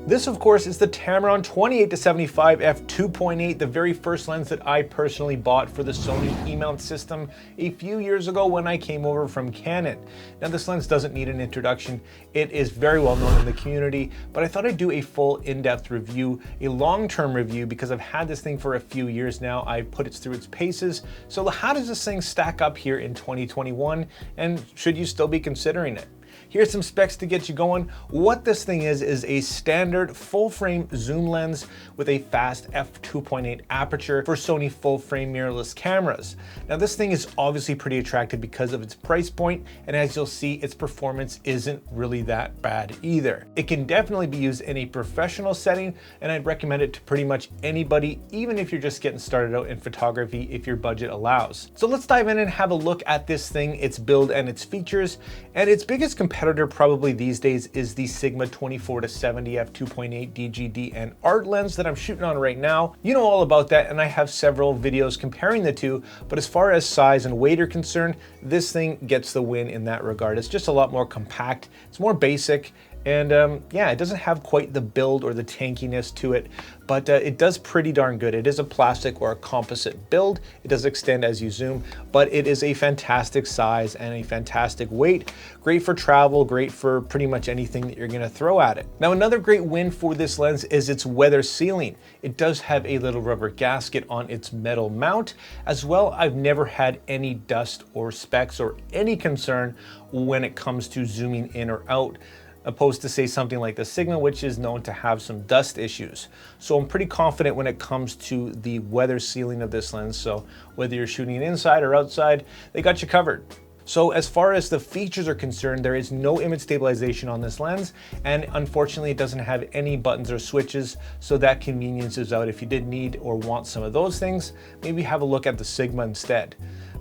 This, of course, is the Tamron 28-75mm F2.8, the very first lens that I personally bought for the Sony E-mount system a few years ago when I came over from Canon. Now, this lens doesn't need an introduction. It is very well known in the community, but I thought I'd do a full in-depth review, a long-term review, because I've had this thing for a few years now. I've put it through its paces. So how does this thing stack up here in 2021, and should you still be considering it? Here's some specs to get you going. What this thing is a standard full-frame zoom lens with a fast f2.8 aperture for Sony full-frame mirrorless cameras. Now, this thing is obviously pretty attractive because of its price point, and as you'll see, its performance isn't really that bad either. It can definitely be used in a professional setting, and I'd recommend it to pretty much anybody, even if you're just getting started out in photography if your budget allows. So let's dive in and have a look at this thing, its build and its features. And its biggest competitor probably these days is the Sigma 24-70 f2.8 DGD and art lens that I'm shooting on right now. You know all about that, and I have several videos comparing the two, but as far as size and weight are concerned, this thing gets the win in that regard. It's just a lot more compact, it's more basic, and yeah, it doesn't have quite the build or the tankiness to it, but it does pretty darn good. It is a plastic or a composite build. It does extend as you zoom, but it is a fantastic size and a fantastic weight. Great for travel, great for pretty much anything that you're gonna throw at it. Now, another great win for this lens is its weather sealing. It does have a little rubber gasket on its metal mount. As well, I've never had any dust or specks or any concern when it comes to zooming in or out, opposed to say something like the Sigma, which is known to have some dust issues. So I'm pretty confident when it comes to the weather sealing of this lens. So whether you're shooting inside or outside, they got you covered. So as far as the features are concerned, there is no image stabilization on this lens, and unfortunately it doesn't have any buttons or switches, so that convenience is out. If you did need or want some of those things, maybe have a look at the Sigma instead.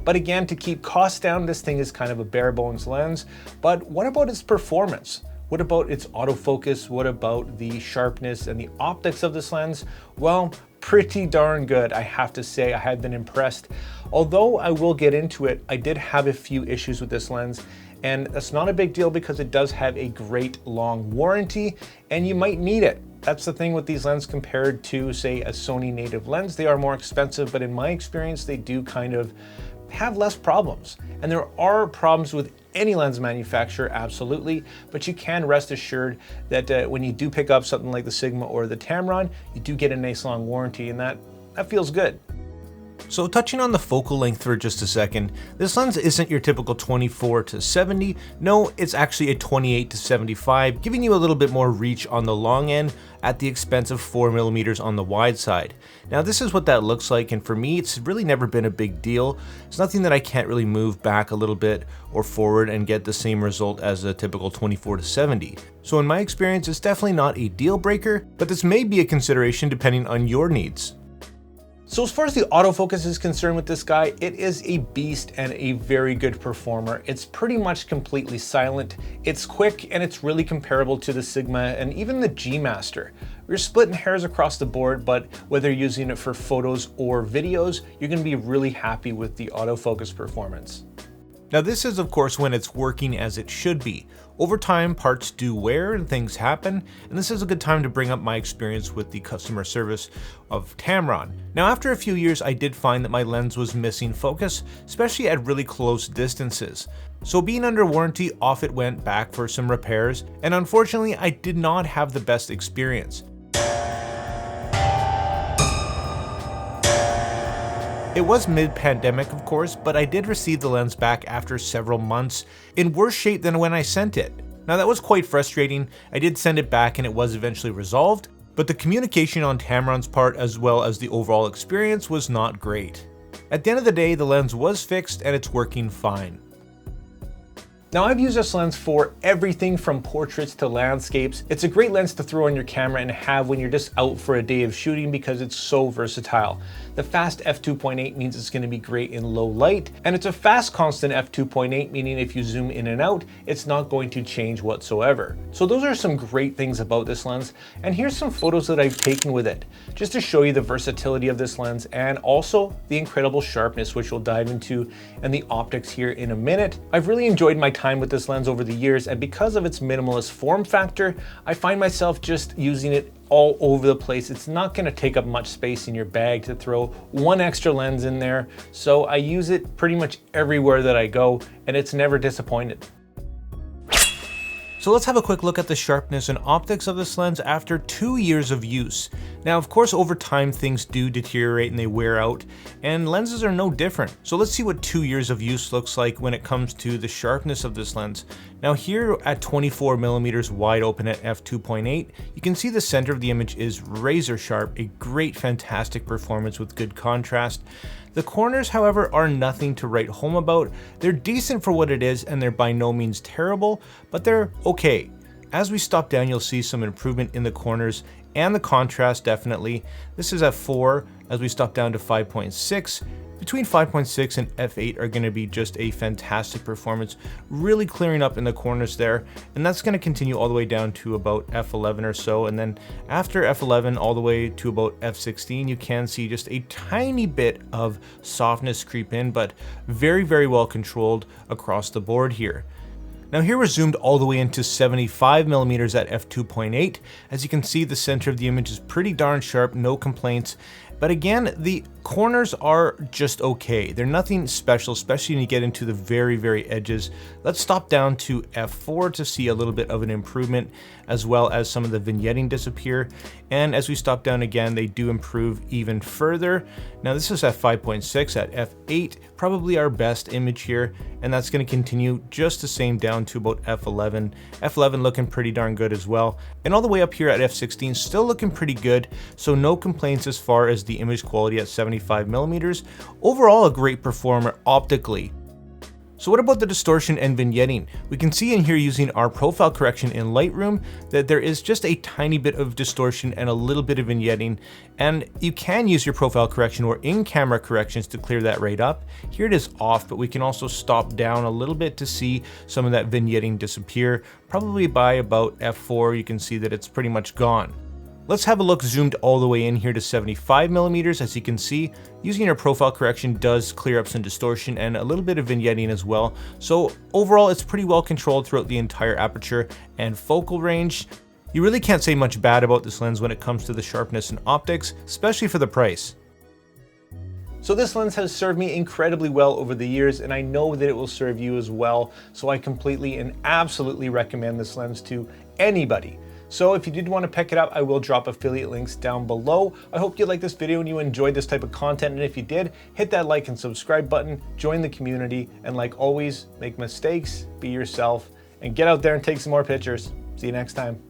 But again, to keep costs down, this thing is kind of a bare bones lens. But what about its performance? What about its autofocus? What about the sharpness and the optics of this lens? Well, pretty darn good, I have to say. I have been impressed. Although I will get into it, I did have a few issues with this lens, and that's not a big deal because it does have a great long warranty, and you might need it. That's the thing with these lenses compared to, say, a Sony native lens. They are more expensive, but in my experience, they do kind of have less problems. And there are problems with any lens manufacturer, absolutely, but you can rest assured that when you do pick up something like the Sigma or the Tamron, you do get a nice long warranty, and that feels good. So touching on the focal length for just a second, this lens isn't your typical 24-70, no, it's actually a 28-75, giving you a little bit more reach on the long end at the expense of 4mm on the wide side. Now this is what that looks like, and for me it's really never been a big deal. It's nothing that I can't really move back a little bit or forward and get the same result as a typical 24-70. So in my experience, it's definitely not a deal breaker, but this may be a consideration depending on your needs. So as far as the autofocus is concerned with this guy, it is a beast and a very good performer. It's pretty much completely silent, it's quick, and it's really comparable to the Sigma and even the G Master. We're splitting hairs across the board, but whether you're using it for photos or videos, you're gonna be really happy with the autofocus performance. Now this is of course when it's working as it should be. Over time, parts do wear and things happen, and this is a good time to bring up my experience with the customer service of Tamron. Now after a few years, I did find that my lens was missing focus, especially at really close distances. So being under warranty, off it went back for some repairs, and unfortunately I did not have the best experience. It was mid-pandemic, of course, but I did receive the lens back after several months in worse shape than when I sent it. Now that was quite frustrating. I did send it back and it was eventually resolved, but the communication on Tamron's part as well as the overall experience was not great. At the end of the day, the lens was fixed and it's working fine. Now I've used this lens for everything from portraits to landscapes. It's a great lens to throw on your camera and have when you're just out for a day of shooting because it's so versatile. The fast f2.8 means it's going to be great in low light, and it's a fast constant f2.8, meaning if you zoom in and out, it's not going to change whatsoever. So those are some great things about this lens, and here's some photos that I've taken with it, just to show you the versatility of this lens and also the incredible sharpness, which we'll dive into, and the optics here in a minute. I've really enjoyed my time with this lens over the years, and because of its minimalist form factor, I find myself just using it all over the place. It's not going to take up much space in your bag to throw one extra lens in there, so I use it pretty much everywhere that I go, and it's never disappointed. So let's have a quick look at the sharpness and optics of this lens after 2 years of use. Now, of course, over time things do deteriorate and they wear out, and lenses are no different. So let's see what 2 years of use looks like when it comes to the sharpness of this lens. Now here at 24mm wide open at f2.8, you can see the center of the image is razor sharp, a great fantastic performance with good contrast. The corners, however, are nothing to write home about. They're decent for what it is, and they're by no means terrible, but they're okay. As we stop down, you'll see some improvement in the corners and the contrast, definitely. This is f4. As we stop down to 5.6, between 5.6 and f8 are going to be just a fantastic performance, really clearing up in the corners there, and that's going to continue all the way down to about f11 or so, and then after f11 all the way to about f16 you can see just a tiny bit of softness creep in, but very, very well controlled across the board here. Now here we're zoomed all the way into 75mm at f2.8. As you can see, the center of the image is pretty darn sharp, no complaints. But again, the corners are just okay. They're nothing special, especially when you get into the very, very edges. Let's stop down to f4 to see a little bit of an improvement, as well as some of the vignetting disappear. And as we stop down again, they do improve even further. Now this is at 5.6 at f8, probably our best image here, and that's going to continue just the same down to about f11. f11 looking pretty darn good as well. And all the way up here at f16, still looking pretty good, so no complaints as far as the image quality at 75mm. Overall, a great performer optically. So what about the distortion and vignetting? We can see in here using our profile correction in Lightroom that there is just a tiny bit of distortion and a little bit of vignetting, and you can use your profile correction or in-camera corrections to clear that right up. Here it is off, but we can also stop down a little bit to see some of that vignetting disappear. Probably by about f4 you can see that it's pretty much gone. Let's have a look zoomed all the way in here to 75mm. As you can see, using our profile correction does clear up some distortion and a little bit of vignetting as well. So overall, it's pretty well controlled throughout the entire aperture and focal range. You really can't say much bad about this lens when it comes to the sharpness and optics, especially for the price. So this lens has served me incredibly well over the years, and I know that it will serve you as well. So I completely and absolutely recommend this lens to anybody. So if you did want to pick it up, I will drop affiliate links down below. I hope you liked this video and you enjoyed this type of content, and if you did, hit that like and subscribe button, join the community, and like always, make mistakes, be yourself, and get out there and take some more pictures. See you next time.